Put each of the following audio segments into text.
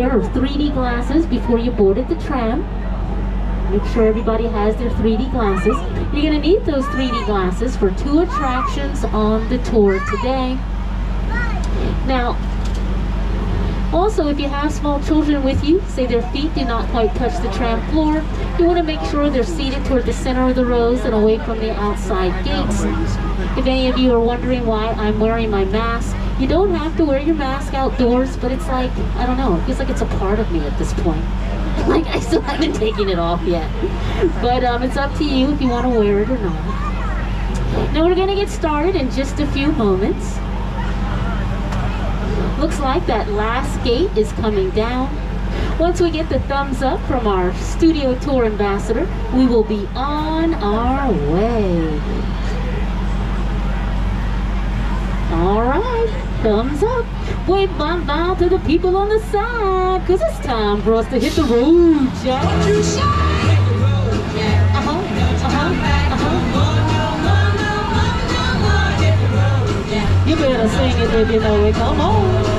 pair of 3D glasses before you boarded the tram. Make sure everybody has their 3D glasses. You're going to need those 3D glasses for 2 attractions on the tour today. Now, also, if you have small children with you, say their feet do not quite touch the tram floor, you want to make sure they're seated toward the center of the rows and away from the outside gates. If any of you are wondering why I'm wearing my mask, you don't have to wear your mask outdoors, but it's like, I don't know, it feels like it's a part of me at this point. Like, I still haven't taken it off yet. But it's up to you if you want to wear it or not. Now we're going to get started in just a few moments. Looks like that last gate is coming down. Once we get the thumbs up from our studio tour ambassador, we will be on our way. Alright, thumbs up. Wave bye-bye to the people on the side, because it's time for us to hit the road, Jack. You better sing it if you know it. Come on.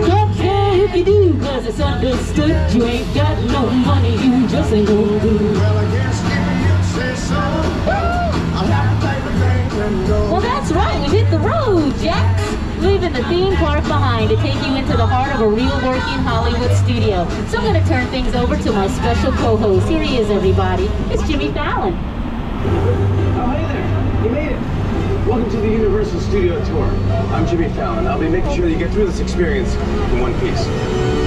Okay, if you do, cause it's understood. You ain't got no money, you just ain't gonna do. Well, I guess if you say so, I'll have to take the thing and go. Well, that's right, we hit the road, Jack. Leaving the theme park behind to take you into the heart of a real working Hollywood studio. So I'm going to turn things over to my special co-host. Here he is, everybody. It's Jimmy Fallon. Oh, hey there. You made it. Welcome to the Universal Studio Tour. I'm Jimmy Fallon. I'll be making sure that you get through this experience in one piece.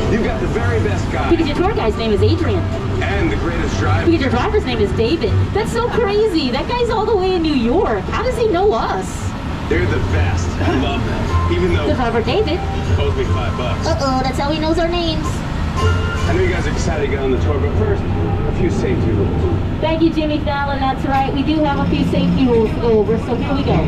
You've got the very best guy. Because your tour guy's name is Adrian. And the greatest driver. Because your driver's name is David. That's so crazy. That guy's all the way in New York. How does he know us? They're the best. I love them. Even though... The driver, David. Owes me $5. Uh-oh, that's how he knows our names. I know you guys are excited to get on the tour, but first, a few safety rules. Thank you, Jimmy Fallon. That's right. We do have a few safety rules to go over, so here we go.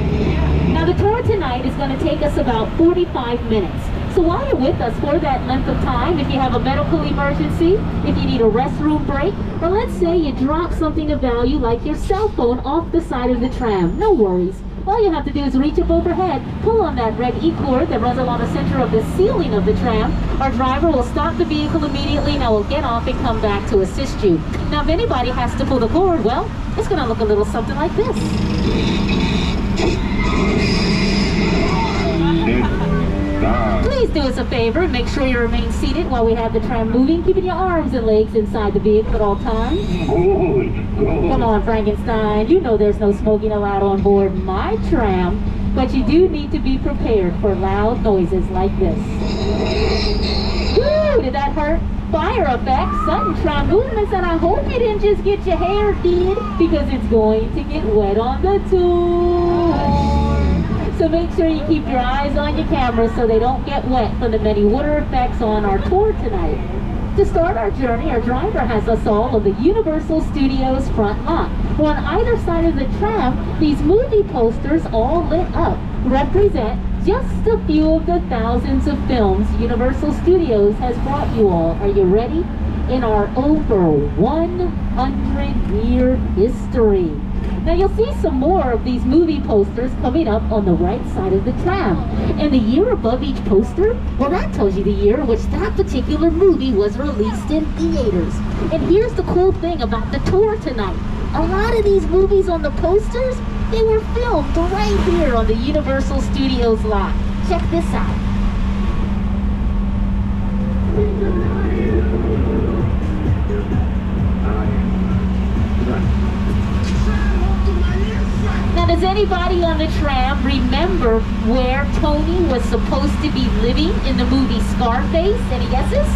Now, the tour tonight is going to take us about 45 minutes. So while you're with us for that length of time, if you have a medical emergency, if you need a restroom break, or let's say you drop something of value like your cell phone off the side of the tram, no worries. All you have to do is reach up overhead, pull on that red E-cord that runs along the center of the ceiling of the tram. Our driver will stop the vehicle immediately and I will get off and come back to assist you. Now, if anybody has to pull the cord, well, it's going to look a little something like this. Please do us a favor and make sure you remain seated while we have the tram moving, keeping your arms and legs inside the vehicle at all times. Come on, Frankenstein. You know there's no smoking allowed on board my tram, but you do need to be prepared for loud noises like this. Woo! Did that hurt? Fire effects, sudden tram movements, and I hope you didn't just get your hair did, because it's going to get wet on the tour. So make sure you keep your eyes on your cameras so they don't get wet from the many water effects on our tour tonight. To start our journey, our driver has us all on the Universal Studios front lot. On either side of the tram, these movie posters all lit up represent just a few of the thousands of films Universal Studios has brought you all. Are you ready? In our over 100-year history. Now you'll see some more of these movie posters coming up on the right side of the tram. And the year above each poster, well, that tells you the year in which that particular movie was released in theaters. And here's the cool thing about the tour tonight. A lot of these movies on the posters, they were filmed right here on the Universal Studios lot. Check this out. Now, does anybody on the tram remember where Tony was supposed to be living in the movie Scarface? Any guesses?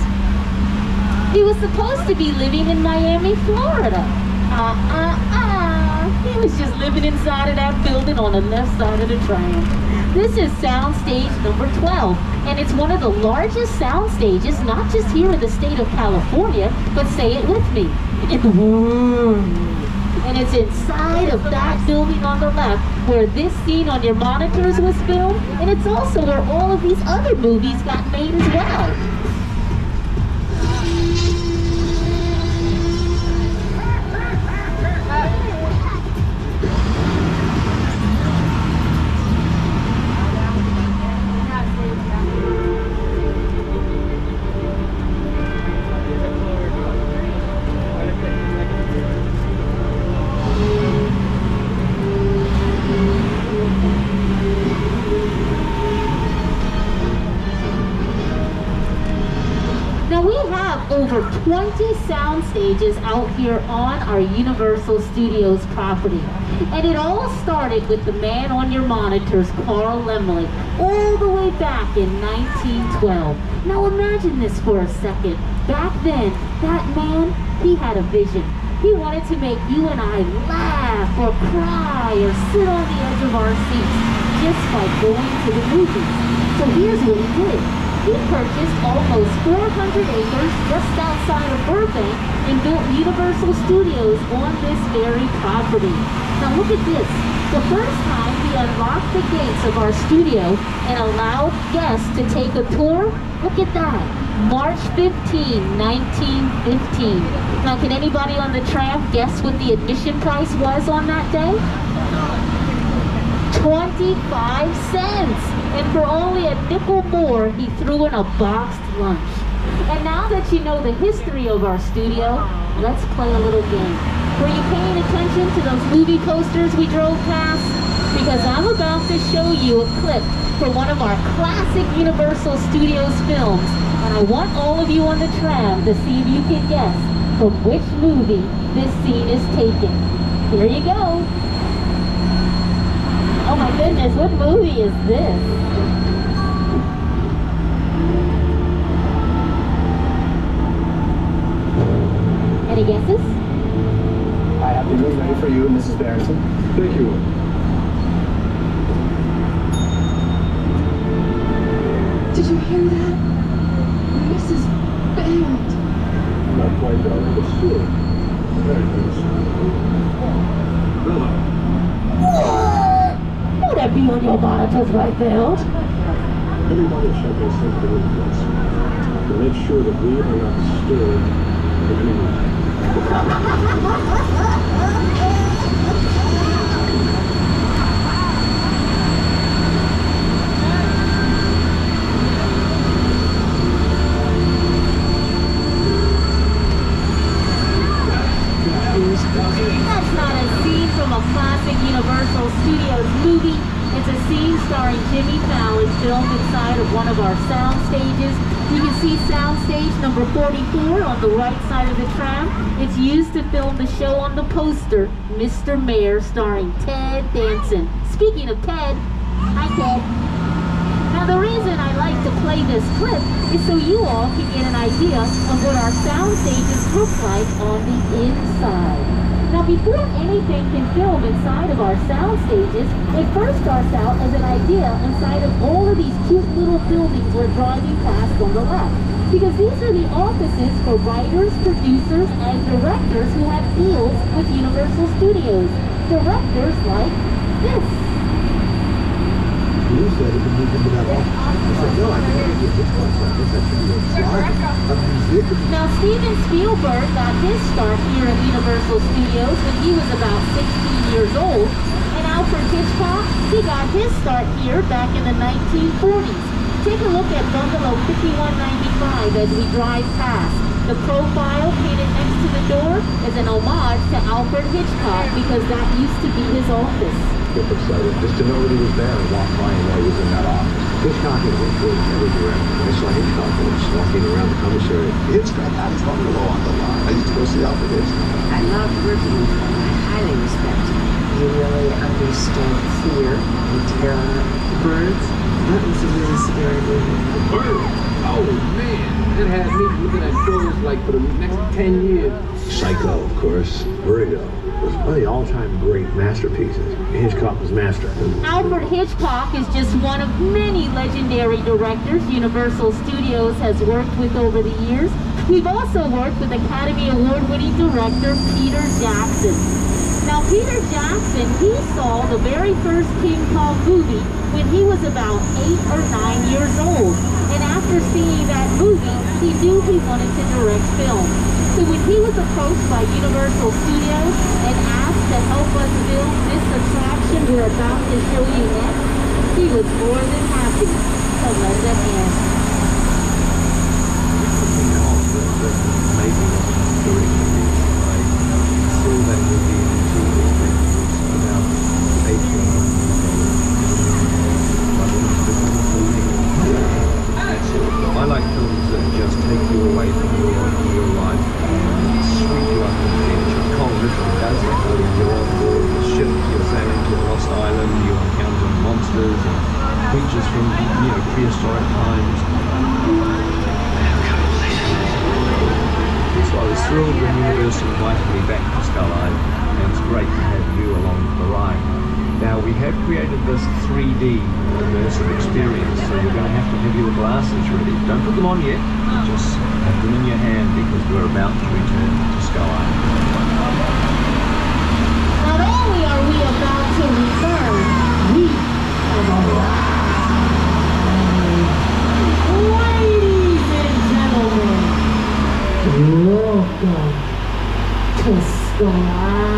He was supposed to be living in Miami, Florida. He was just living inside of that building on the left side of the tram. This is soundstage number 12, and it's one of the largest sound stages, not just here in the state of California, but say it with me, in the world. And it's inside of that building on the left where this scene on your monitors was filmed, and it's also where all of these other movies got made as well. 20 sound stages out here on our Universal Studios property. And it all started with the man on your monitors, Carl Laemmle, all the way back in 1912. Now imagine this for a second. Back then, that man, he had a vision. He wanted to make you and I laugh or cry or sit on the edge of our seats just by going to the movies. So here's what he did. He purchased almost 400 acres just outside of Burbank and built Universal Studios on this very property. Now look at this. The first time we unlocked the gates of our studio and allowed guests to take a tour, look at that. March 15, 1915. Now can anybody on the tram guess what the admission price was on that day? 25 cents. And for only a nickel more, he threw in a boxed lunch. And now that you know the history of our studio, let's play a little game. Were you paying attention to those movie posters we drove past? Because I'm about to show you a clip from one of our classic Universal Studios films. And I want all of you on the tram to see if you can guess from which movie this scene is taken. Here you go. Oh my goodness, what movie is this? Any guesses? I have the room ready for you, Mrs. Barrington. Thank you. Did you hear that? Mrs. Barrington. Not quite done, but still. Very nice. Hello. Would that be on your monitors right there? Everybody should be sent to the place to make sure that we are not disturbed in any way. That's not a scene from a classic Universal Studios movie. It's a scene starring Jimmy Fallon filmed inside of one of our sound stages. You can see sound stage number 44 on the right side of the tram. It's used to film the show on the poster, Mr. Mayor, starring Ted Danson. Speaking of Ted, hi Ted. Now the reason I like to play this clip is so you all can get an idea of what our sound stages look like on the inside. Now before anything can film inside of our sound stages, it first starts out as an idea inside of all of these cute little buildings we're driving past on the left. Because these are the offices for writers, producers, and directors who have deals with Universal Studios. Directors like this. You said it could move into that office. I said, no, I can't get this one. So I guess that should be a slide. Now, Steven Spielberg got his start here at Universal Studios when he was about 16 years old. And Alfred Hitchcock, he got his start here back in the 1940s. Take a look at Bungalow 5195 as we drive past. The profile painted next to the door is an homage to Alfred Hitchcock because that used to be his office. Excited just to know that he was there and walk by and while he was in that office. Hitchcock had worked with every director. I saw Hitchcock once walking around the commissary. Hitchcock had his bungalow on the line. I used to go see Alfred Hitchcock. I loved working with him. I highly respect him. He really understood fear and terror. Birds. That was a really scary movie. Birds? Oh man, it had me looking at those like for the next 10 years. Psycho, of course. Vertigo was one of the all-time great masterpieces. Hitchcock was master. Alfred Hitchcock is just one of many legendary directors Universal Studios has worked with over the years. We've also worked with Academy Award-winning director Peter Jackson. Now Peter Jackson, he saw the very first King Kong movie when he was about 8 or 9 years old. And after seeing that movie, he knew he wanted to direct film. So when he was approached by Universal Studios and asked to help us build this attraction we're about to show you next, he was more than happy to lend a hand. Something else that's amazing about I saw that movie in TV about 18 months ago. I like films that just take you away from your life from, you know, prehistoric times. So I was thrilled when Universal invited me back to Skull Island, and it's great to have you along for the ride. Now, we have created this 3D immersive experience, so you're going to have your glasses ready. Don't put them on yet, just have them in your hand because we're about to return to Skull Island. Not only are we about to return, we have arrived. Ladies and gentlemen, welcome to Skull Island.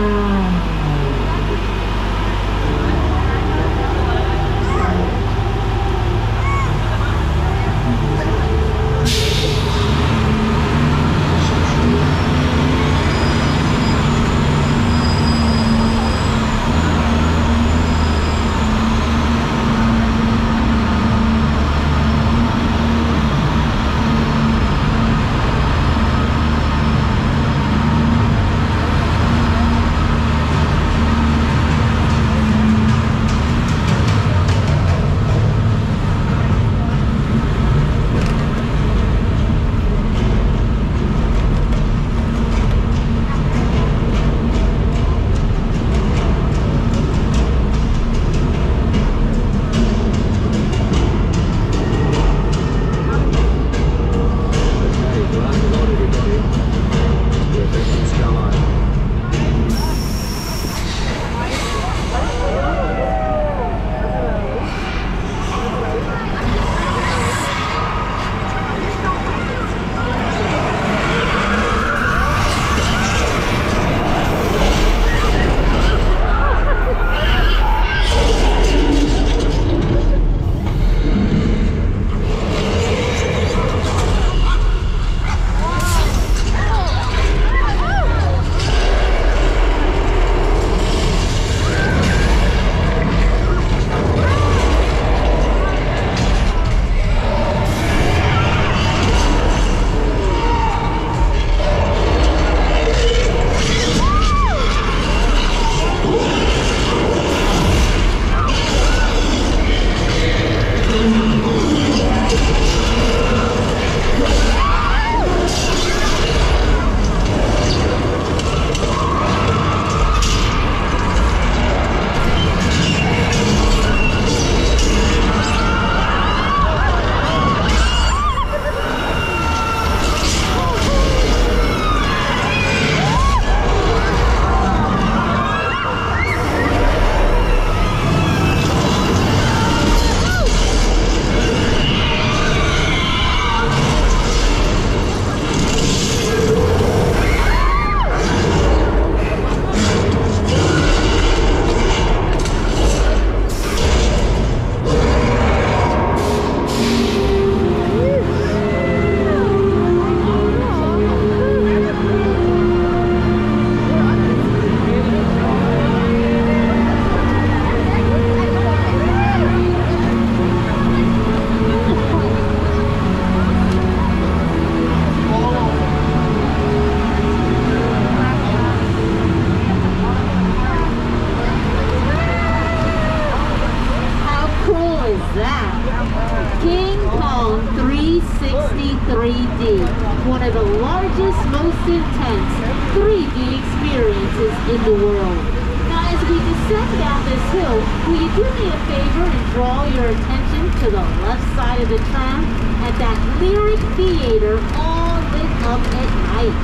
King Kong 360 3D, one of the largest, most intense 3D experiences in the world. Now, as we descend down this hill, will you do me a favor and draw your attention to the left side of the tram at that lyric theater all lit up at night?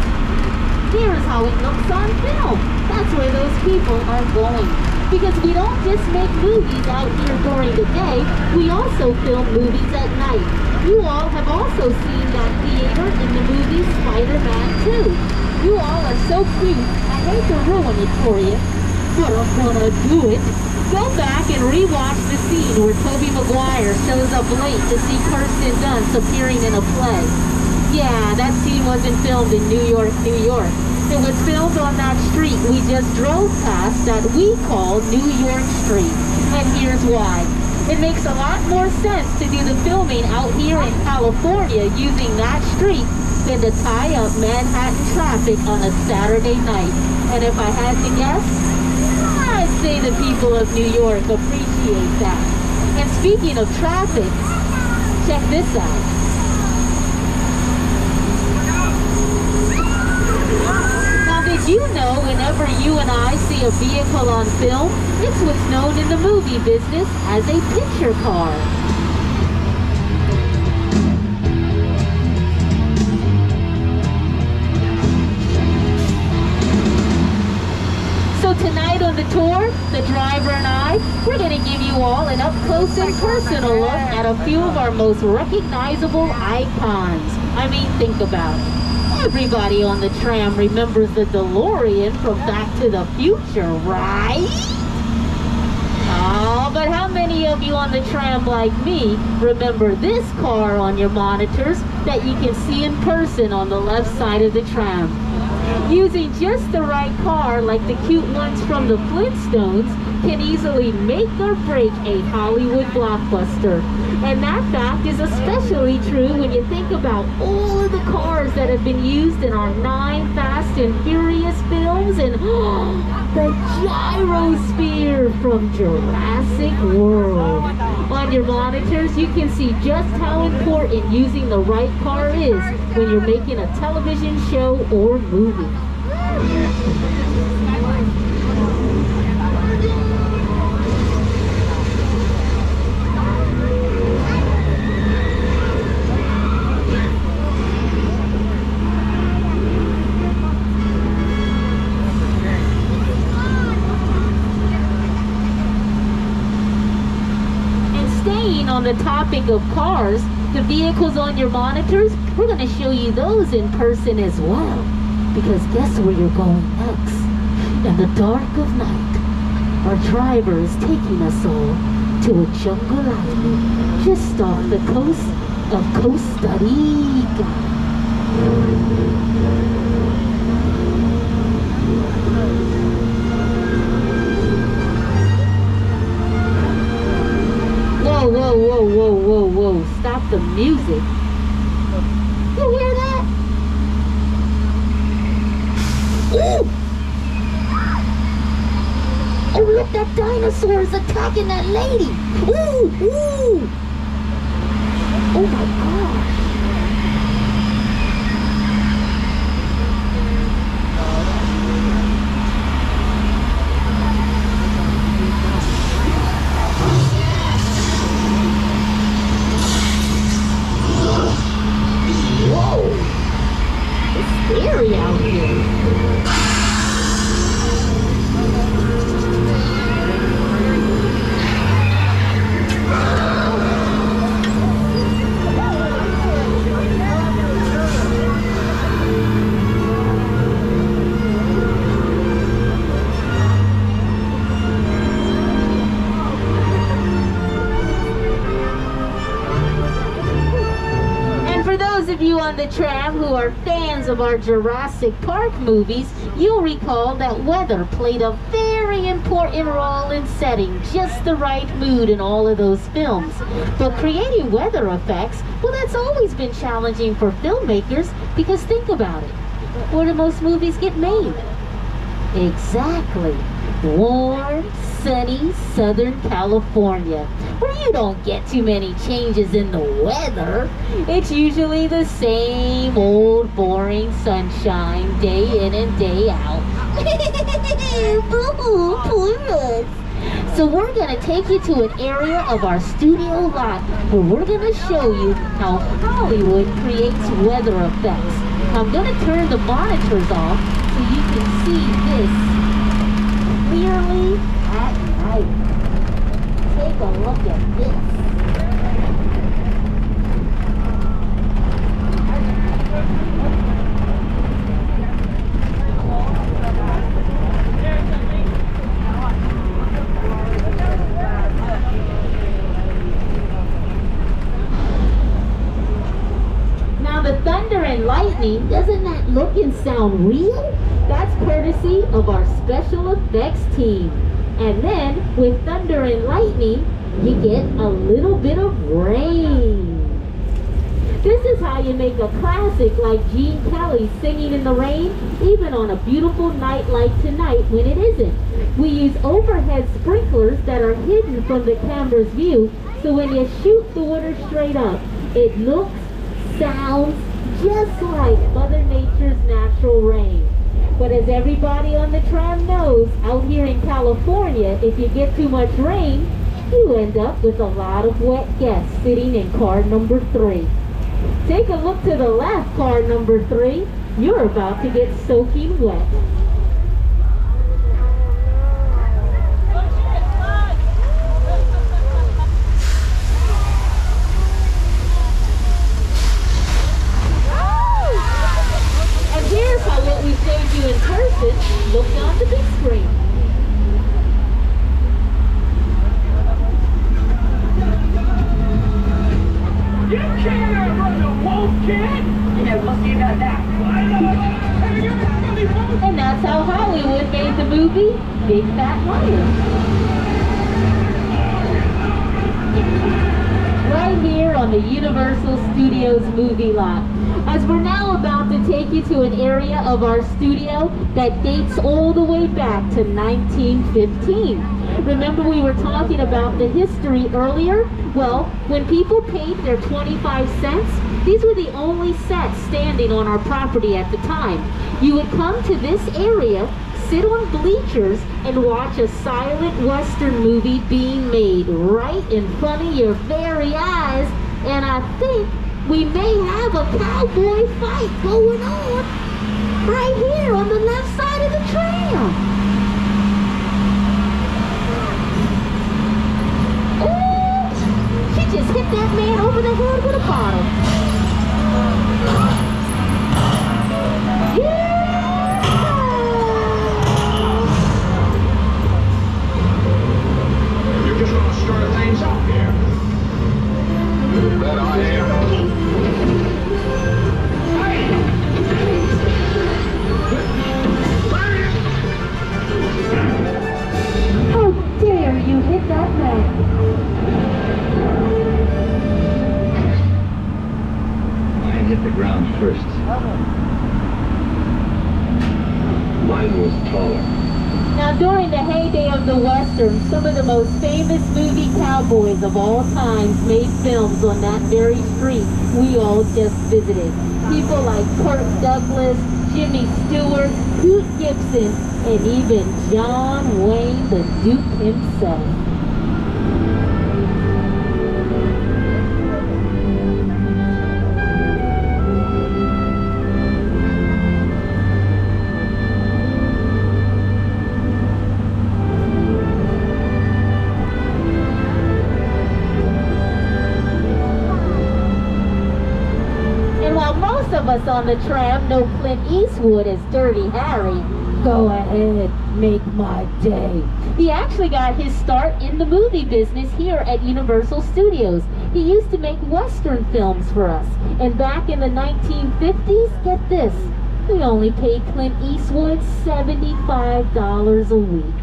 Here's how it looks on film. That's where those people are going. Because we don't just make movies out here during the day, we also film movies at night. You all have also seen that theater in the movie Spider-Man 2. You all are so cute, I hate to ruin it for you, but I'm gonna do it. Go back and rewatch the scene where Tobey Maguire shows up late to see Kirsten Dunst appearing in a play. Yeah, that scene wasn't filmed in New York, New York. It was filmed on that street we just drove past that we call New York Street. And here's why. It makes a lot more sense to do the filming out here in California using that street than to tie up Manhattan traffic on a Saturday night. And if I had to guess, I'd say the people of New York appreciate that. And speaking of traffic, check this out. Now, did you know whenever you and I see a vehicle on film, it's what's known in the movie business as a picture car. So tonight on the tour, the driver and I, we're going to give you all an up-close and personal look at a few of our most recognizable icons. I mean, think about it. Everybody on the tram remembers the DeLorean from Back to the Future, right? Oh, but how many of you on the tram like me remember this car on your monitors that you can see in person on the left side of the tram? Using just the right car, like the cute ones from the Flintstones, can easily make or break a Hollywood blockbuster. And that fact is especially true when you think about all of the cars that have been used in our 9 Fast and Furious films, and the gyrosphere from Jurassic World. On your monitors, you can see just how important using the right car is when you're making a television show or movie. On the topic of cars, the vehicles on your monitors, we're going to show you those in person as well. Because guess where you're going next? In the dark of night, our driver is taking us all to a jungle island just off the coast of Costa Rica. Whoa, whoa, whoa, whoa, whoa, whoa. Stop the music. You hear that? Ooh! Oh, look, that dinosaur is attacking that lady. Ooh, ooh. Oh, my gosh. Scary out here. You on the tram who are fans of our Jurassic Park movies, you'll recall that weather played a very important role in setting just the right mood in all of those films. But creating weather effects, well, that's always been challenging for filmmakers, because think about it. Where do most movies get made? Exactly. Warm, sunny Southern California, where you don't get too many changes in the weather. It's usually the same old boring sunshine day in and day out. Boo-hoo, poor us. So we're going to take you to an area of our studio lot where we're going to show you how Hollywood creates weather effects. I'm going to turn the monitors off so you can see this clearly at night. Take a look at this. Now the thunder and lightning, doesn't that look and sound real? That's courtesy of our special effects team. And then, with thunder and lightning, you get a little bit of rain. This is how you make a classic like Gene Kelly's Singing in the Rain, even on a beautiful night like tonight when it isn't. We use overhead sprinklers that are hidden from the camera's view, so when you shoot the water straight up, it looks, sounds just like Mother Nature's natural rain. But as everybody on the tram knows, out here in California, if you get too much rain, you end up with a lot of wet guests sitting in car number 3. Take a look to the left, car number 3. You're about to get soaking wet. And here's how what we showed you in person looked on the big screen. You can't run the wolf, kid! Yeah, we'll see about that. And that's how Hollywood made the movie Big Fat Liar. Right here on the Universal Studios movie lot. As we're now about to take you to an area of our studio that dates all the way back to 1915. Remember we were talking about the history earlier? Well, when people paid their 25 cents, these were the only sets standing on our property at the time. You would come to this area, sit on bleachers, and watch a silent Western movie being made right in front of your very eyes. And I think we may have a cowboy fight going on right here on the left side of the tram. Just hit that man over the head with a bottle. Yeah! You just want to stir things up here. That I am. How dare you hit that man? Hit the ground first. Mine was taller. Now during the heyday of the Western, some of the most famous movie cowboys of all times made films on that very street we all just visited. People like Kirk Douglas, Jimmy Stewart, Hoot Gibson, and even John Wayne the Duke himself. Of us on the tram know Clint Eastwood as Dirty Harry. Go ahead, make my day. He actually got his start in the movie business here at Universal Studios. He used to make Western films for us. And back in the 1950s, get this, we only paid Clint Eastwood $75 a week.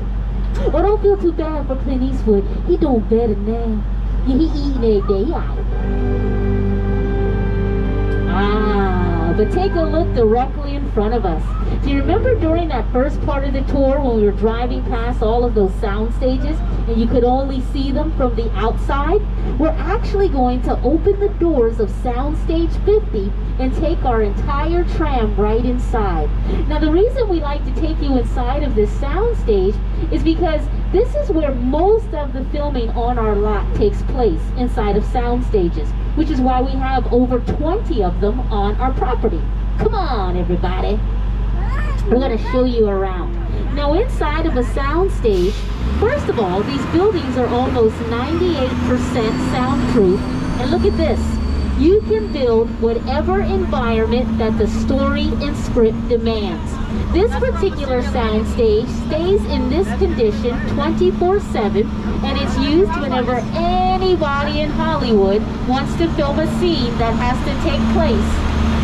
Oh, don't feel too bad for Clint Eastwood. He doing better now. He eating every day out. But take a look directly in front of us. Do you remember during that first part of the tour when we were driving past all of those sound stages and you could only see them from the outside? We're actually going to open the doors of Soundstage 50 and take our entire tram right inside. Now the reason we like to take you inside of this soundstage is because this is where most of the filming on our lot takes place, inside of sound stages, which is why we have over 20 of them on our property. Come on, everybody. We're going to show you around. Now, inside of a sound stage, first of all, these buildings are almost 98% soundproof. And look at this. You can build whatever environment that the story and script demands. This particular sound stage stays in this condition 24/7, and it's used whenever anybody in Hollywood wants to film a scene that has to take place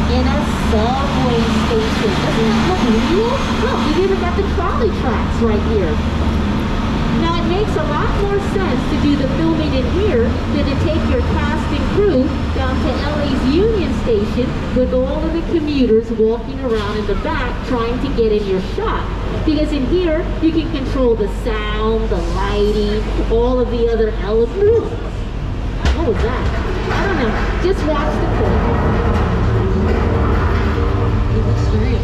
in a subway station. Doesn't that look real? Look, we've even got the trolley tracks right here. Now it makes a lot more sense to do the filming in here than to take your cast and crew down to LA's Union station with all of the commuters walking around in the back trying to get in your shot. Because in here, you can control the sound, the lighting, all of the other elements. What was that? I don't know. Just watch the clip. It looks real.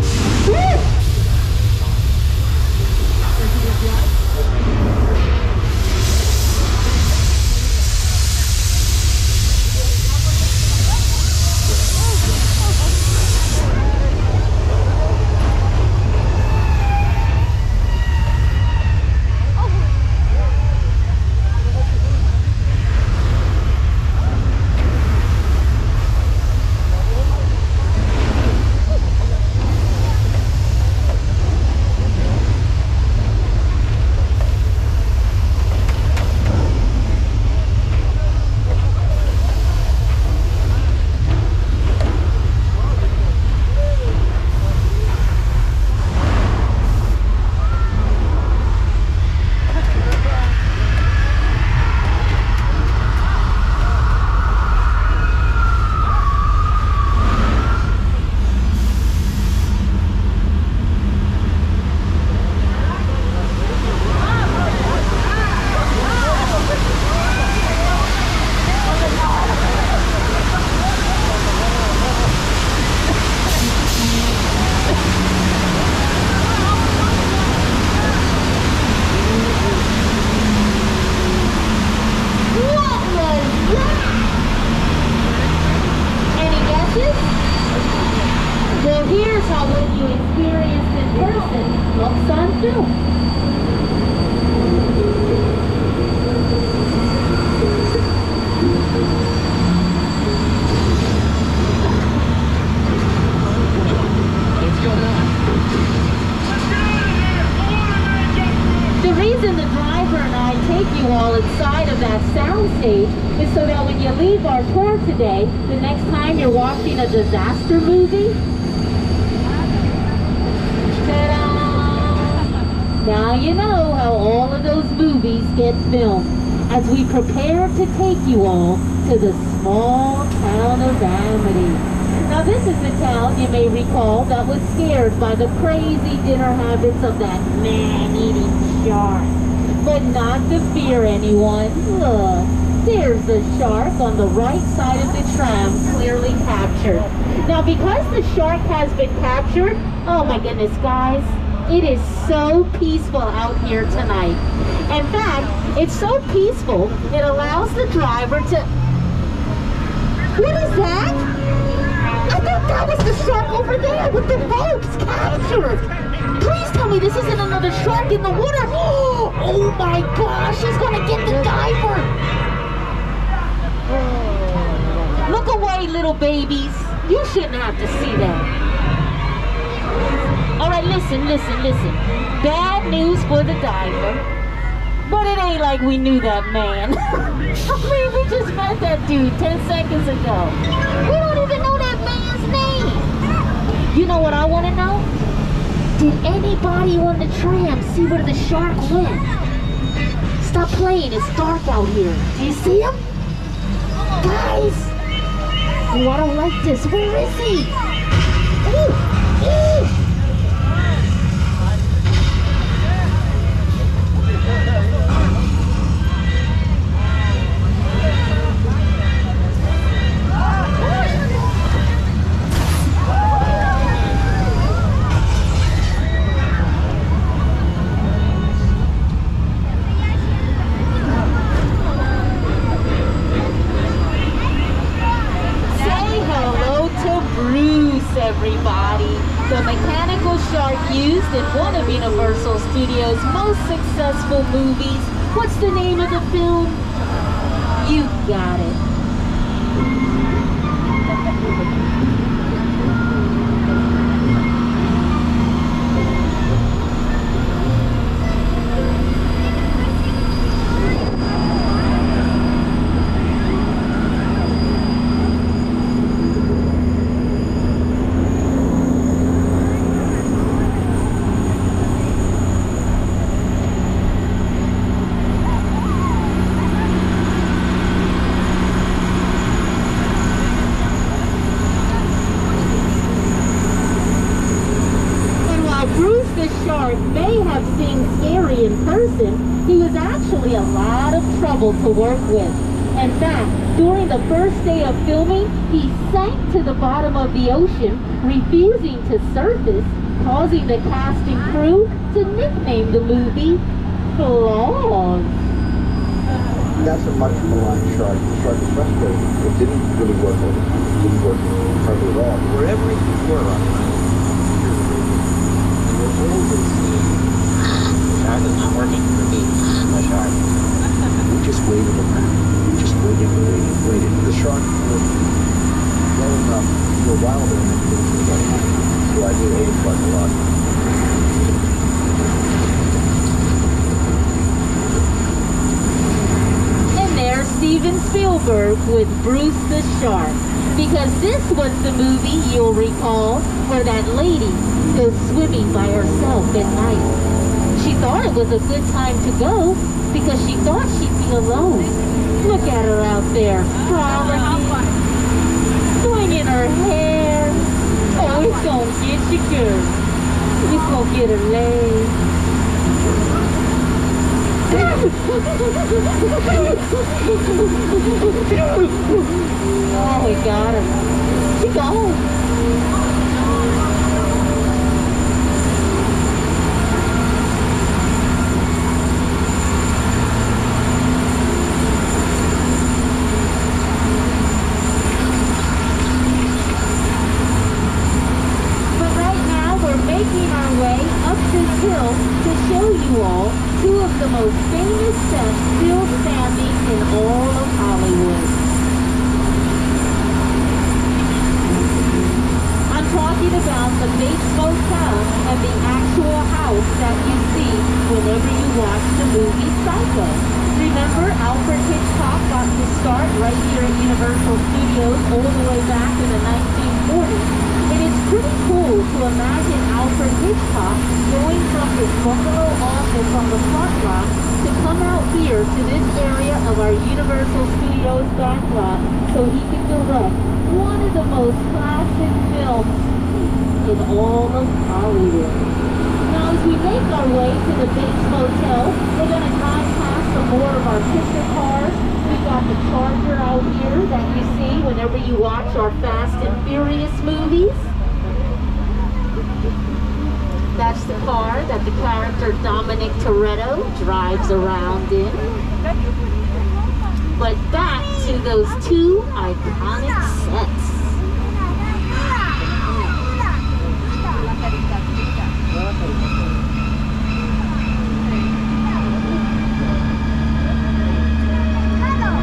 Well, here's how what you experienced in person looks on film. The reason the driver and I take you all inside of that soundstage is so that when you leave our tour today, the next time you're watching a disaster movie, ta-da! Now you know how all of those movies get filmed as we prepare to take you all to the small town of Amity. Now this is the town, you may recall, that was scared by the crazy dinner habits of that man-eating shark. But not to fear anyone. Look, there's the shark on the right side of the tram, clearly captured. Now because the shark has been captured, oh my goodness guys, it is so peaceful out here tonight. In fact, it's so peaceful, it allows the driver to... What is that? I thought that was the shark over there with the ropes captured. Please tell me this isn't another shark in the water. Oh my gosh, he's gonna get the diver. Look away, little babies. You shouldn't have to see that. All right, listen. Bad news for the diver. But it ain't like we knew that man. I mean, we just met that dude 10 seconds ago. We don't even know that man's name. You know what I want to know? Did anybody on the tram see where the shark went? Stop playing, it's dark out here. Do you see him? Guys! Oh, I don't like this. Where is he? Ooh, ooh. Everybody, the mechanical shark used in one of Universal Studios' most successful movies. What's the name of the film? You got it. in person, he was actually a lot of trouble to work with. In fact, during the first day of filming, he sank to the bottom of the ocean, refusing to surface, causing the cast and crew to nickname the movie Flaws. That's a much maligned shark. The shark is frustrated. It didn't really work over time. It didn't work hardly at all. Wherever you were on time, you were always the shark is not working for me. The shark. We just waited around. We just waited and waited and waited. The shark was well enough for a while there and it didn't go on. So I did owe quite a lot. There's Steven Spielberg with Bruce the Shark, because this was the movie, you'll recall, where that lady goes swimming by herself at night. She thought it was a good time to go because she thought she'd be alone. Look at her out there, frolicking, swinging her hair. Oh, it's gonna get you, girl. It's gonna get her laid. Oh, we got her. She gone. But right now we're making our way up this hill to show you all two of the most famous sets still standing in all of Hollywood. I'm talking about the Bates Motel and the actual house that you see whenever you watch the movie Psycho. Remember, Alfred Hitchcock got his start right here at Universal Studios all the way back in the 1940s. And it's pretty cool to imagine Alfred Hitchcock going from his bungalow office on the front lot to come out here to this area of our Universal Studios back lot so he can direct one of the most classic films in all of Hollywood. Now, as we make our way to the Bates Motel, we're going to drive past some more of our picture cars. We've got the Charger out here that you see whenever you watch our Fast and Furious movies. That's the car that the character Dominic Toretto drives around in. But back to those two iconic sets.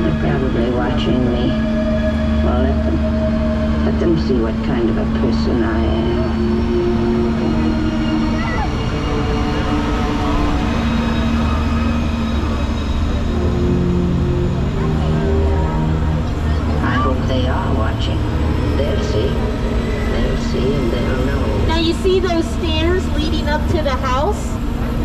They're probably watching me. Well, let them see what kind of a person I am. They are watching. They'll see and they'll know. Now you see those stairs leading up to the house?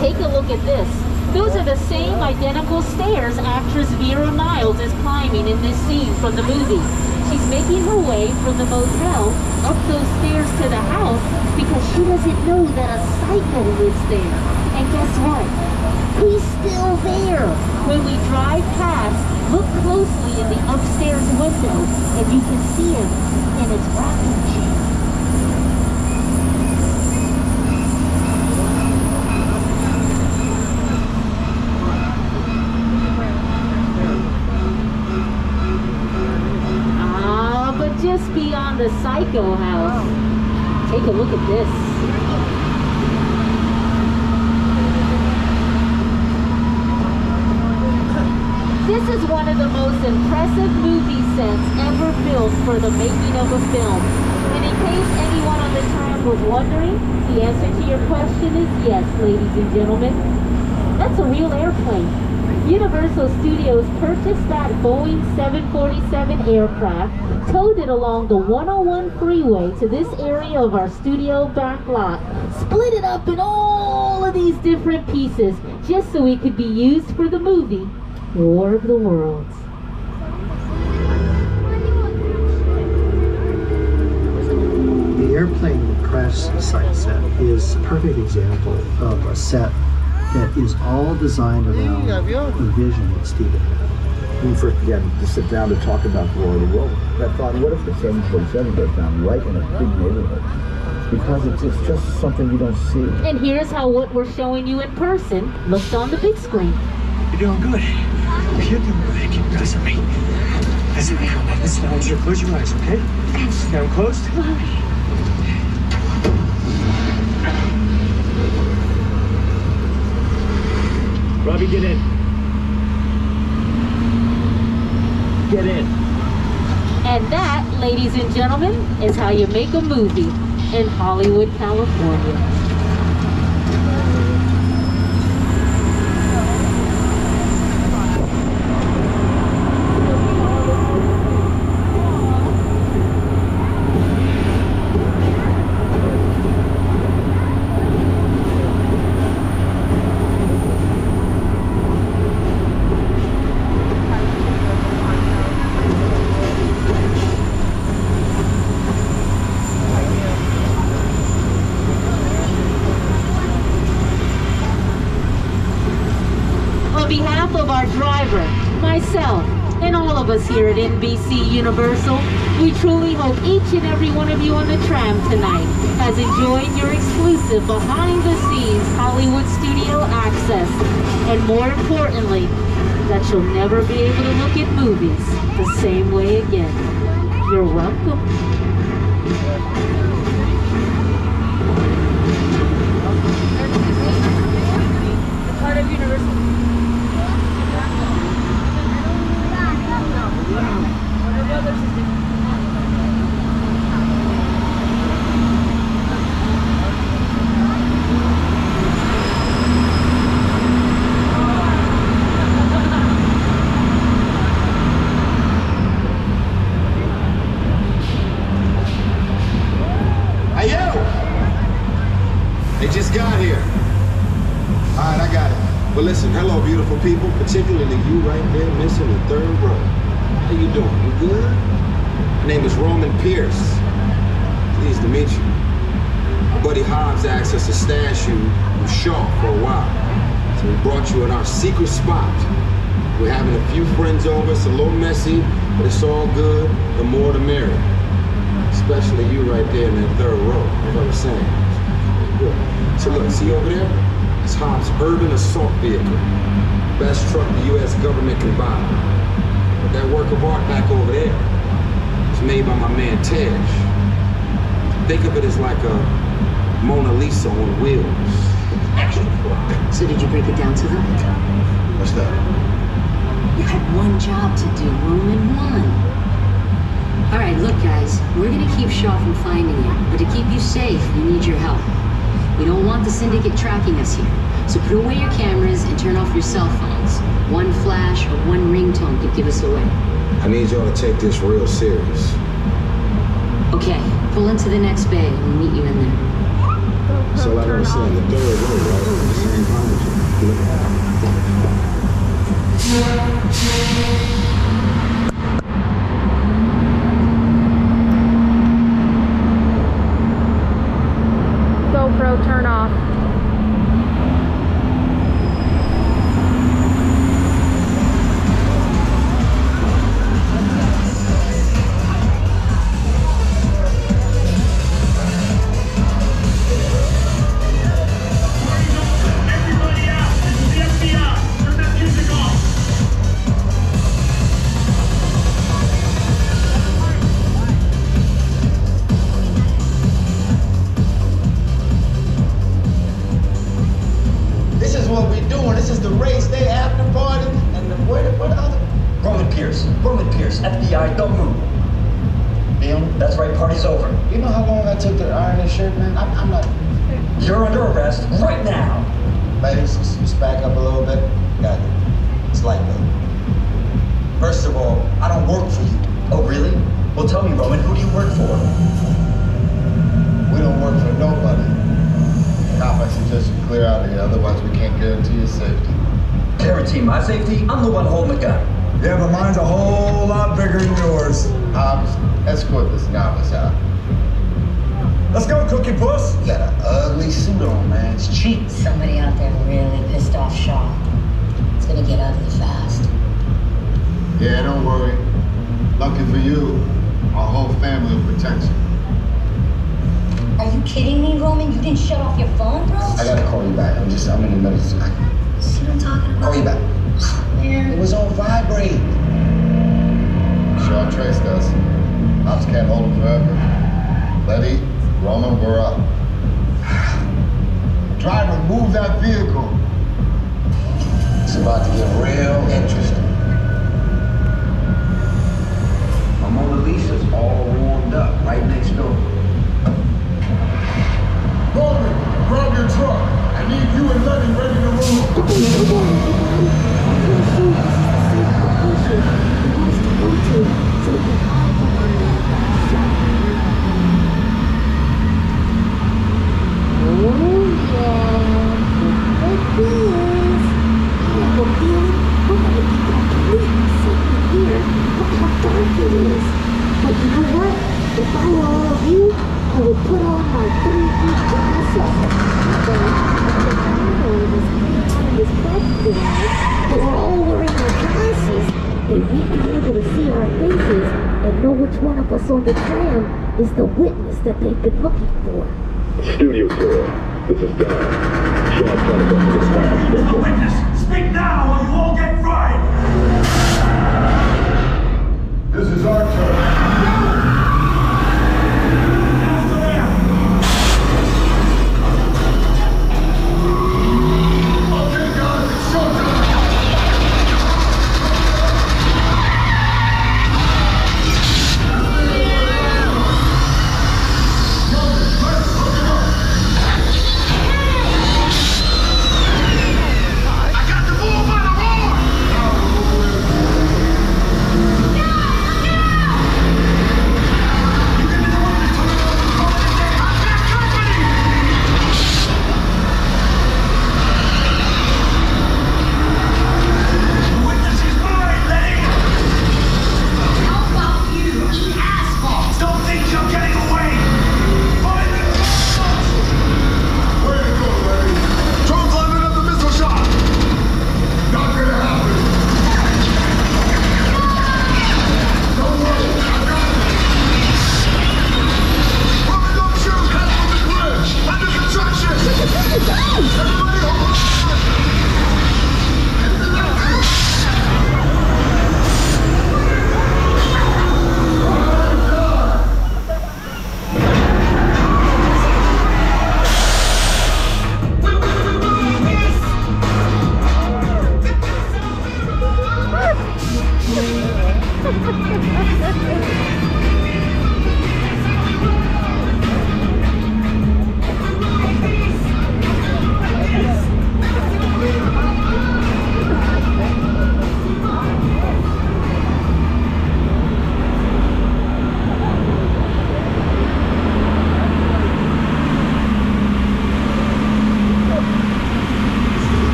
Take a look at this. Those are the same identical stairs actress Vera Miles is climbing in this scene from the movie. She's making her way from the motel up those stairs to the house because she doesn't know that a psycho lives there. And guess what? He's still there. When we drive past, look closely in the upstairs window and you can see him in his rocking chair. But just beyond the Psycho house, take a look at this. This is one of the most impressive movie sets ever built for the making of a film. And in case anyone on the tram was wondering, the answer to your question is yes, ladies and gentlemen. That's a real airplane. Universal Studios purchased that Boeing 747 aircraft, towed it along the 101 freeway to this area of our studio back lot, split it up in all of these different pieces, just so it could be used for the movie War of the Worlds. The airplane crash site set is a perfect example of a set that is all designed around the vision that Steven had. When we first began to sit down to talk about War of the World, I thought, what if the 747 goes down right in a big neighborhood? Because it's just something you don't see. And here's how what we're showing you in person looked on the big screen. You're doing good. You're doing good. Keep pressing me. Listen, I want you to close your eyes, okay? Got them closed? Robbie, get in. Get in. And that, ladies and gentlemen, is how you make a movie in Hollywood, California. On behalf of our driver, myself, and all of us here at NBC Universal, we truly hope each and every one of you on the tram tonight has enjoyed your exclusive behind-the-scenes Hollywood studio access, and more importantly, that you'll never be able to look at movies the same way again. You're welcome. Part of Universal. Hey, yo! They just got here. All right, I got it. But listen, hello, beautiful people, particularly you right there missing the third row. How you doing? You good? My name is Roman Pierce. Pleased to meet you. My buddy Hobbs asked us to stash you with Shaw for a while. So we brought you in our secret spot. We're having a few friends over. It's a little messy, but it's all good. The more the merrier. Especially you right there in that third row, as I was saying. Good. So look, see over there? It's Hobbs' urban assault vehicle. Best truck the U.S. government can buy. But that work of art back over there is made by my man Tej. Think of it as like a Mona Lisa on wheels. Extra. So did you break it down to them? What's that? You had one job to do, Roman, one. All right, look, guys, we're gonna keep Shaw from finding you, but to keep you safe, we need your help. We don't want the syndicate tracking us here, so put away your cameras and turn off your cell phones. One flash or one ringtone could give us away. I need y'all to take this real serious. Okay, pull into the next bay and we'll meet you in there. So like I was saying, the third row, right? The same time. Look at it. GoPro, turn off. Everybody out! The FBI! Turn that music off! This is what we're doing. This is the race day after party. And what other? Roman Pierce, FBI, don't move. Neil, that's right, party's over. You know how long I took to iron this shirt, man? I'm not. You're under arrest right now. Ladies, just back up a little bit. Got it. It's like that. First of all, I don't work for you. Oh, really? Well, tell me, Roman, who do you work for? We don't work for nobody. Cop, I suggest you clear out of here, otherwise we can't guarantee your safety. Guarantee my safety? I'm the one holding the gun. Yeah, but mine's a whole lot bigger than yours. Hobbs, escort this novice out. Let's go, Cookie Puss. You got an ugly suit on, man. It's cheap. Somebody out there really pissed off Shaw. It's gonna get ugly fast. Yeah, don't worry. Lucky for you, our whole family will protect you. Are you kidding me, Roman? You didn't shut off your phone, bro? I gotta call you back. I'm in the middle of something. See what I'm talking about? Call you back. Man. It was on vibrate. Shaw traced us. Ops can't hold him forever. Letty, Roman, we're up. Driver, move that vehicle. It's about to get real interesting. My Mona Lisa's all warmed up right next door. Roman, grab your truck. I need you and Letty ready to roll. But you know what? If I were all of you, I would put on my 3D glasses. But we're all wearing our glasses, and we'd be able to see our faces and know which one of us on the tram is the witness that they've been looking for. Studio tour. This is Don. Shaw trying to go to this time schedule. Witness, speak now or you all get fried. This is our turn.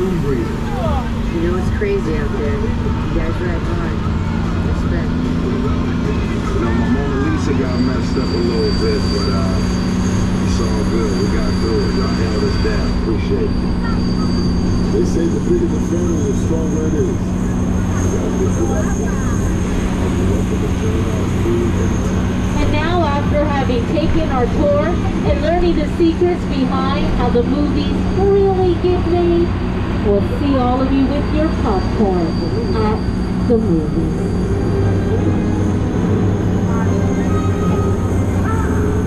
You know it's crazy out there. You guys ride hard. Respect. You know, my Mona Lisa got messed up a little bit, but it's all good. We got through it. Y'all held us down. Appreciate it. They say the bigger the family, the stronger it is. And now, after having taken our tour and learning the secrets behind how the movies really get made, we'll see all of you with your popcorn at the movies.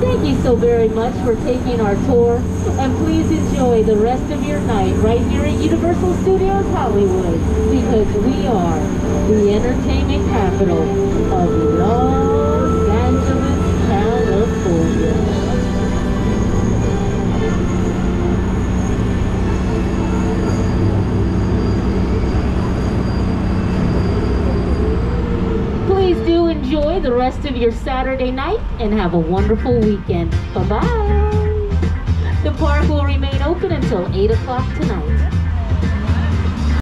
Thank you so very much for taking our tour, and please enjoy the rest of your night right here at Universal Studios Hollywood, because we are the entertainment capital of Los Angeles, California. Please do enjoy the rest of your Saturday night and have a wonderful weekend. Bye-bye. The park will remain open until 8 o'clock tonight.